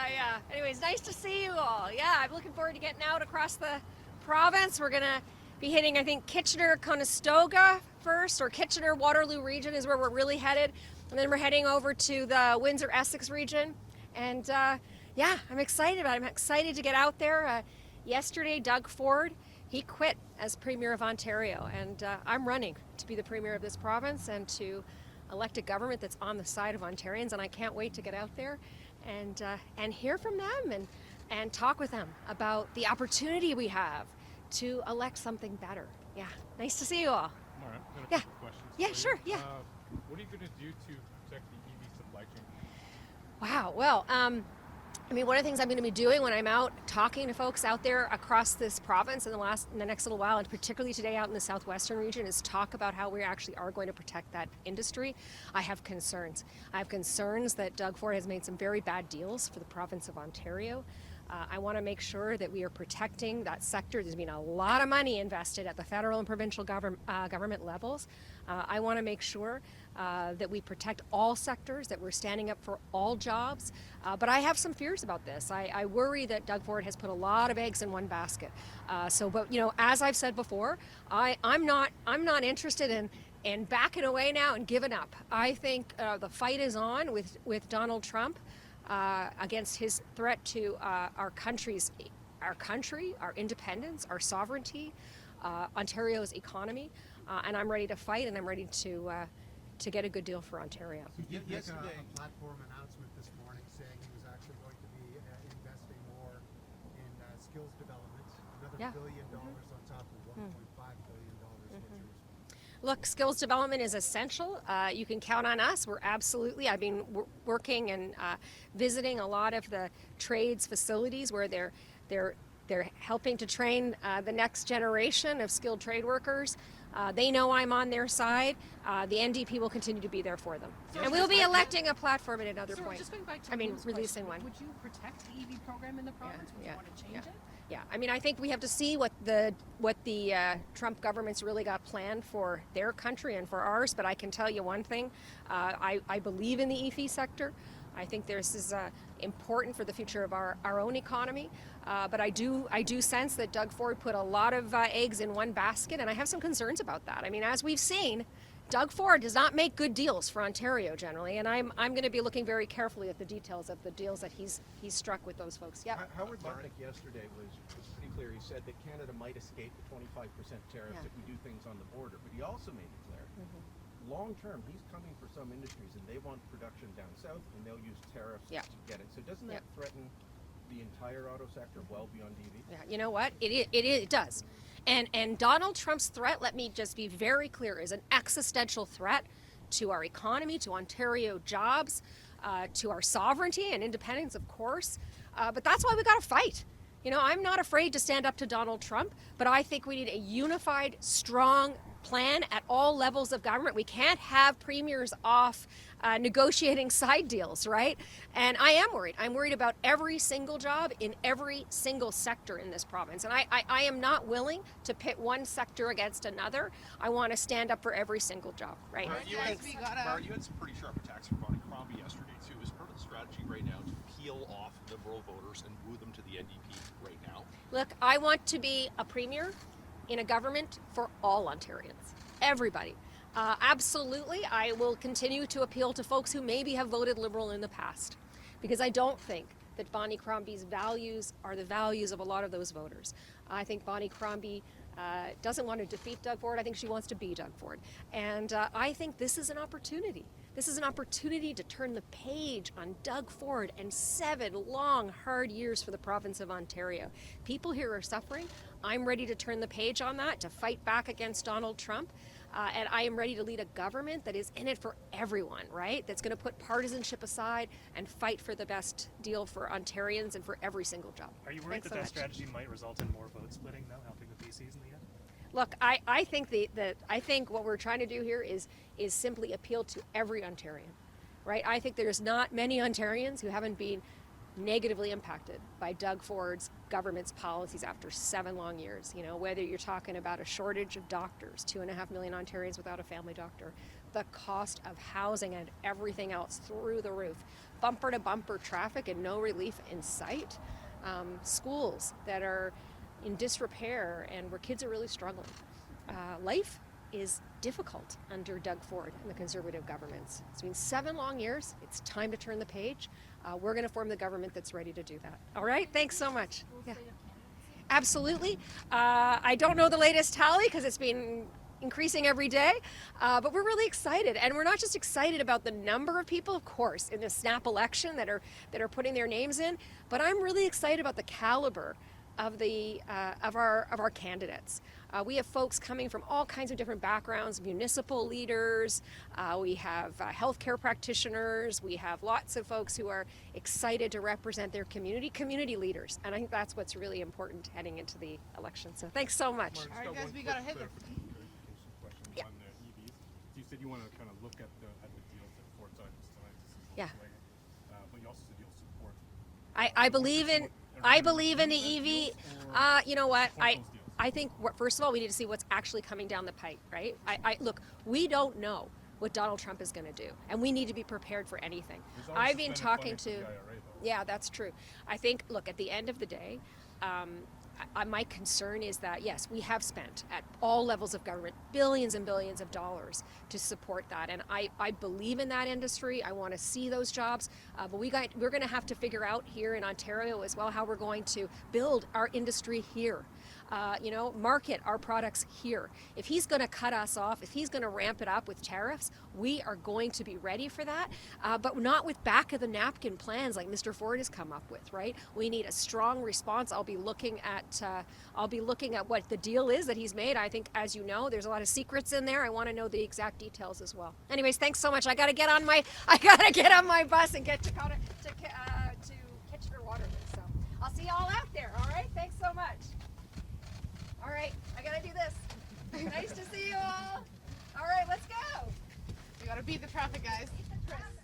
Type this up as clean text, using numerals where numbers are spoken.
Yeah. Anyways, nice to see you all. Yeah, I'm looking forward to getting out across the province. We're going to be hitting, I think, Kitchener-Conestoga first, or Kitchener-Waterloo region is where we're really headed. And then we're heading over to the Windsor-Essex region. And yeah, I'm excited about it. I'm excited to get out there. Yesterday, Doug Ford, he quit as Premier of Ontario. And I'm running to be the Premier of this province and to elect a government that's on the side of Ontarians. And I can't wait to get out there and hear from them and talk with them about the opportunity we have to elect something better. Yeah, nice to see you all. All right, I've got a couple questions. Yeah, sure, yeah. What are you going to do to protect the EV supply chain? Wow, well, I mean, one of the things I'm going to be doing when I'm out talking to folks out there across this province in the next little while, and particularly today out in the southwestern region, is talk about how we actually are going to protect that industry. I have concerns. I have concerns that Doug Ford has made some very bad deals for the province of Ontario. I want to make sure that we are protecting that sector. There's been a lot of money invested at the federal and provincial government levels. I want to make sure that we protect all sectors, that we're standing up for all jobs. But I have some fears about this. I worry that Doug Ford has put a lot of eggs in one basket. But you know, as I've said before, I'm not interested in backing away now and giving up. I think the fight is on with Donald Trump. Against his threat to our country, our independence, our sovereignty, Ontario's economy, and I'm ready to fight, and I'm ready to get a good deal for Ontario. So you make a platform announcement this morning saying he was actually going to be investing more in skills development, another $1 billion on top of $1.5 billion. What's your response? Look, skills development is essential. You can count on us. I've been working and visiting a lot of the trades facilities where they're helping to train the next generation of skilled trade workers. They know I'm on their side. The NDP will continue to be there for them. And we'll be electing a platform at another point. Just going back to releasing one. Would you protect the EV program in the province? Would you want to change it? Yeah, I mean, I think we have to see what the Trump government's really got planned for their country and for ours. But I can tell you one thing: I believe in the EV sector. I think this is important for the future of our own economy. But I do sense that Doug Ford put a lot of eggs in one basket, and I have some concerns about that. I mean, as we've seen, Doug Ford does not make good deals for Ontario generally, and I'm going to be looking very carefully at the details of the deals that he's struck with those folks. Yeah. Howard Marnick yesterday was pretty clear. He said that Canada might escape the 25% tariffs if we do things on the border, but he also made it clear, long term, he's coming for some industries, and they want production down south, and they'll use tariffs to get it. So doesn't that threaten the entire auto sector well beyond EV? Yeah, you know what? It does. And Donald Trump's threat, let me just be very clear, is an existential threat to our economy, to Ontario jobs, to our sovereignty and independence, of course. But that's why we got to fight. You know, I'm not afraid to stand up to Donald Trump, but I think we need a unified, strong plan at all levels of government. We can't have premiers off negotiating side deals, right? And I am worried. I'm worried about every single job in every single sector in this province. And I am not willing to pit one sector against another. I want to stand up for every single job, right? Marit, you had some pretty sharp attacks from Bonnie Crombie yesterday, too. Is part of the strategy right now to peel off Liberal voters and woo them to the NDP right now? Look, I want to be a premier in a government for all Ontarians, everybody. Absolutely, I will continue to appeal to folks who maybe have voted Liberal in the past, because I don't think that Bonnie Crombie's values are the values of a lot of those voters. I think Bonnie Crombie doesn't want to defeat Doug Ford. I think she wants to be Doug Ford. And I think this is an opportunity. This is an opportunity to turn the page on Doug Ford and 7 long, hard years for the province of Ontario. People here are suffering. I'm ready to turn the page on that, to fight back against Donald Trump. And I am ready to lead a government that is in it for everyone, right? That's going to put partisanship aside and fight for the best deal for Ontarians and for every single job. Are you worried that strategy might result in more vote splitting, though, helping the PCs in the end? Look, I think what we're trying to do here is simply appeal to every Ontarian, right? I think there's not many Ontarians who haven't been negatively impacted by Doug Ford's government's policies after 7 long years. You know, whether you're talking about a shortage of doctors, 2.5 million Ontarians without a family doctor, the cost of housing and everything else through the roof. Bumper to bumper traffic and no relief in sight. Schools that are in disrepair and where kids are really struggling. Life is difficult under Doug Ford and the Conservative governments. It's been 7 long years. It's time to turn the page. We're going to form the government that's ready to do that. All right? Thanks so much. Yeah. Absolutely. I don't know the latest tally because it's been increasing every day, but we're really excited. And we're not just excited about the number of people, of course, in the snap election that are putting their names in, but I'm really excited about the caliber of our candidates. We have folks coming from all kinds of different backgrounds, municipal leaders, we have healthcare practitioners, we have lots of folks who are excited to represent their community leaders. And I think that's what's really important heading into the election. So thanks so much. Martin, All right, guys, we gotta hit it. Question Yeah. on the EVs. You said you want to kind of look at the deals that Ford signed with Stellantis and Yeah. Volkswagen, but you also said you'll support. I believe in the EV. You know what? I think first of all we need to see what's actually coming down the pipe, right? Look, we don't know what Donald Trump is going to do, and we need to be prepared for anything. I've been talking to. Yeah, that's true. I think, look, at the end of the day, my concern is that, yes, we have spent at all levels of government billions and billions of dollars to support that. And I believe in that industry. I want to see those jobs. But we're going to have to figure out here in Ontario as well how we're going to build our industry here. Market our products here. If he's going to cut us off, if he's going to ramp it up with tariffs, we are going to be ready for that, but not with back of the napkin plans like Mr. Ford has come up with, right? We need a strong response. I'll be looking at what the deal is that he's made. I think, as you know, there's a lot of secrets in there. I want to know the exact details as well. Anyways, thanks so much. I got to get on my bus and get to Kitchener Waterloo. So I'll see you all out there. All right. Thanks so much. All right, I gotta do this. Nice to see you all. All right, let's go. We gotta beat the traffic, guys. Beat the traffic.